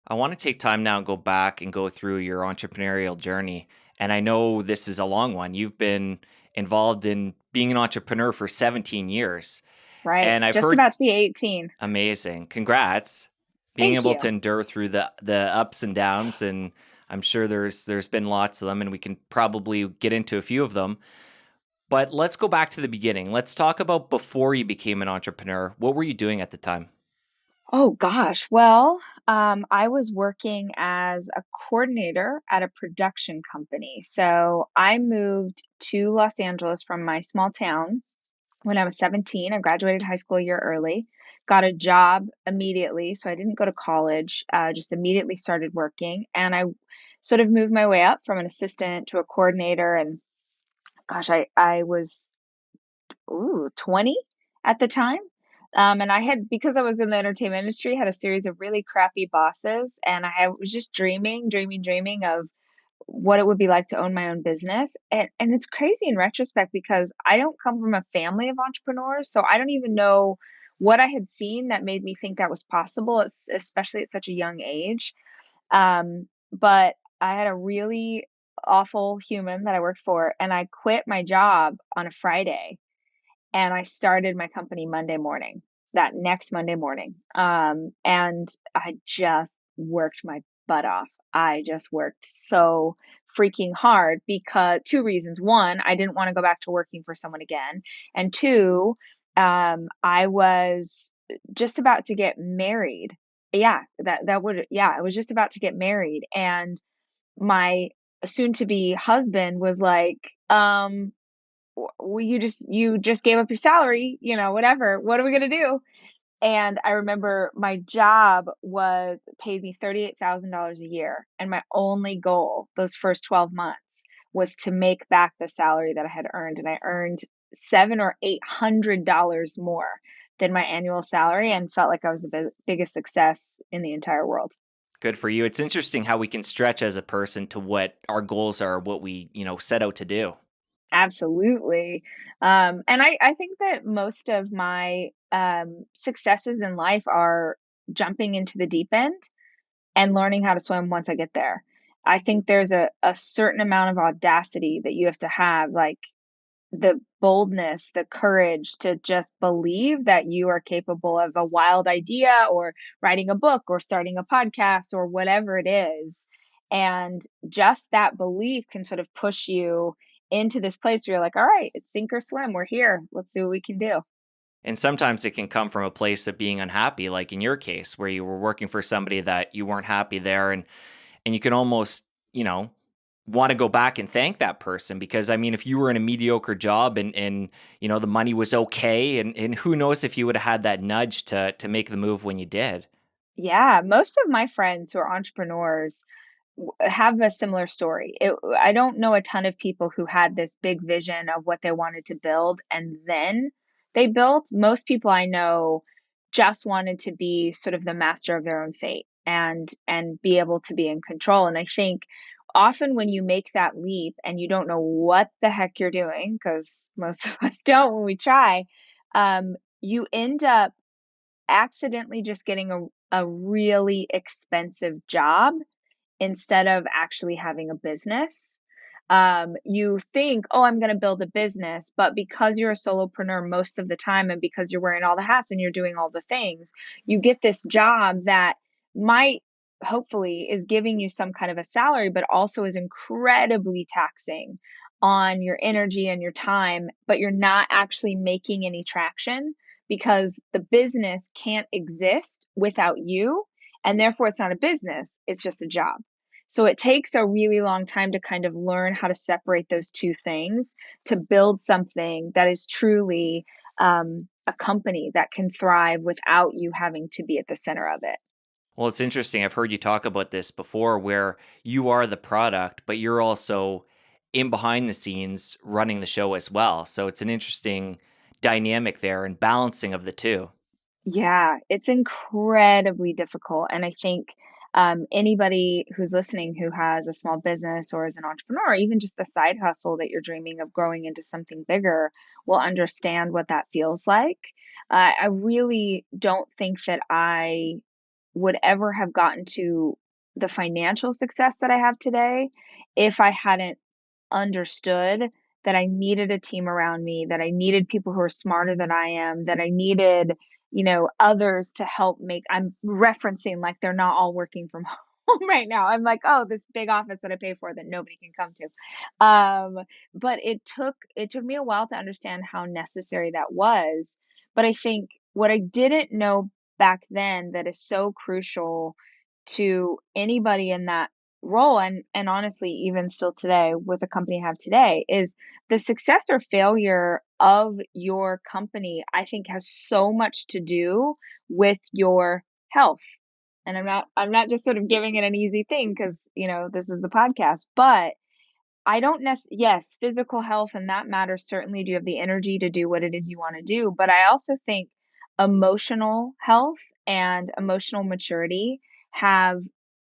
I want to take time now and go back and go through your entrepreneurial journey. And I know this is a long one. You've been involved in being an entrepreneur for 17 years. Right. And I've Just heard about to be 18. amazing. Congrats. Being Thank able to you. endure through the ups and downs, and I'm sure there's been lots of them and we can probably get into a few of them. But let's go back to the beginning. Let's talk about before you became an entrepreneur. What were you doing at the time? Oh gosh. Well, I was working as a coordinator at a production company. So I moved to Los Angeles from my small town when I was 17. I graduated high school a year early, got a job immediately. So I didn't go to college, just immediately started working. And I sort of moved my way up from an assistant to a coordinator. And gosh, I was 20 at the time. And I had, because I was in the entertainment industry, had a series of really crappy bosses, and I was just dreaming of what it would be like to own my own business. And it's crazy in retrospect because I don't come from a family of entrepreneurs, so I don't even know what I had seen that made me think that was possible, especially at such a young age. But I had a really awful human that I worked for, and I quit my job on a Friday and I started my company Monday morning, that next Monday morning. And I just worked my butt off. I just worked so freaking hard because two reasons. One, I didn't want to go back to working for someone again. And two, I was just about to get married. Yeah, I was just about to get married. And my soon to be husband was like, well, you just gave up your salary, whatever. What are we gonna do? And I remember my job was paid me $38,000 a year, and my only goal those first 12 months was to make back the salary that I had earned, and I earned 7 or $800 more than my annual salary and felt like I was the biggest success in the entire world. Good for you. It's interesting how we can stretch as a person to what our goals are, what we, set out to do. Absolutely. And I think that most of my successes in life are jumping into the deep end and learning how to swim once I get there. I think there's a certain amount of audacity that you have to have, like the boldness, the courage to just believe that you are capable of a wild idea or writing a book or starting a podcast or whatever it is. And just that belief can sort of push you into this place where you're like, all right, it's sink or swim. We're here. Let's see what we can do. And sometimes it can come from a place of being unhappy, like in your case, where you were working for somebody that you weren't happy there, and you can almost, want to go back and thank that person because I mean, if you were in a mediocre job and the money was okay, and who knows if you would have had that nudge to make the move when you did. Yeah, most of my friends who are entrepreneurs have a similar story. I don't know a ton of people who had this big vision of what they wanted to build and then they built. Most people I know just wanted to be sort of the master of their own fate and be able to be in control. And I think often when you make that leap and you don't know what the heck you're doing, because most of us don't when we try, you end up accidentally just getting a really expensive job instead of actually having a business. You think, oh, I'm going to build a business, but because you're a solopreneur most of the time and because you're wearing all the hats and you're doing all the things, you get this job that might hopefully is giving you some kind of a salary, but also is incredibly taxing on your energy and your time, but you're not actually making any traction because the business can't exist without you. And therefore, it's not a business, it's just a job. So it takes a really long time to kind of learn how to separate those two things to build something that is truly a company that can thrive without you having to be at the center of it. Well, it's interesting. I've heard you talk about this before where you are the product, but you're also in behind the scenes running the show as well. So it's an interesting dynamic there and balancing of the two. Yeah, it's incredibly difficult. And I think anybody who's listening who has a small business or is an entrepreneur, or even just a side hustle that you're dreaming of growing into something bigger, will understand what that feels like. I really don't think that I would ever have gotten to the financial success that I have today if I hadn't understood that I needed a team around me, that I needed people who are smarter than I am, that I needed, others to help make. I'm referencing like they're not all working from home right now. I'm like, "Oh, this big office that I pay for that nobody can come to." But it took me a while to understand how necessary that was. But I think what I didn't know back then that is so crucial to anybody in that role, and honestly even still today with the company I have today, is the success or failure of your company, I think, has so much to do with your health. And I'm not just sort of giving it an easy thing because this is the podcast, but I don't yes, physical health and that matters certainly. Do you have the energy to do what it is you want to do? But I also think emotional health and emotional maturity have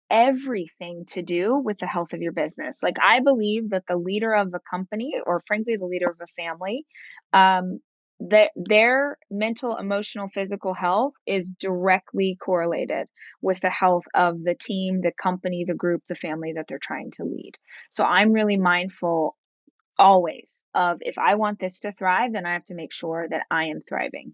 everything to do with the health of your business. Like, I believe that the leader of a company, or frankly, the leader of a family, that their mental, emotional, physical health is directly correlated with the health of the team, the company, the group, the family that they're trying to lead. So I'm really mindful always of, if I want this to thrive, then I have to make sure that I am thriving.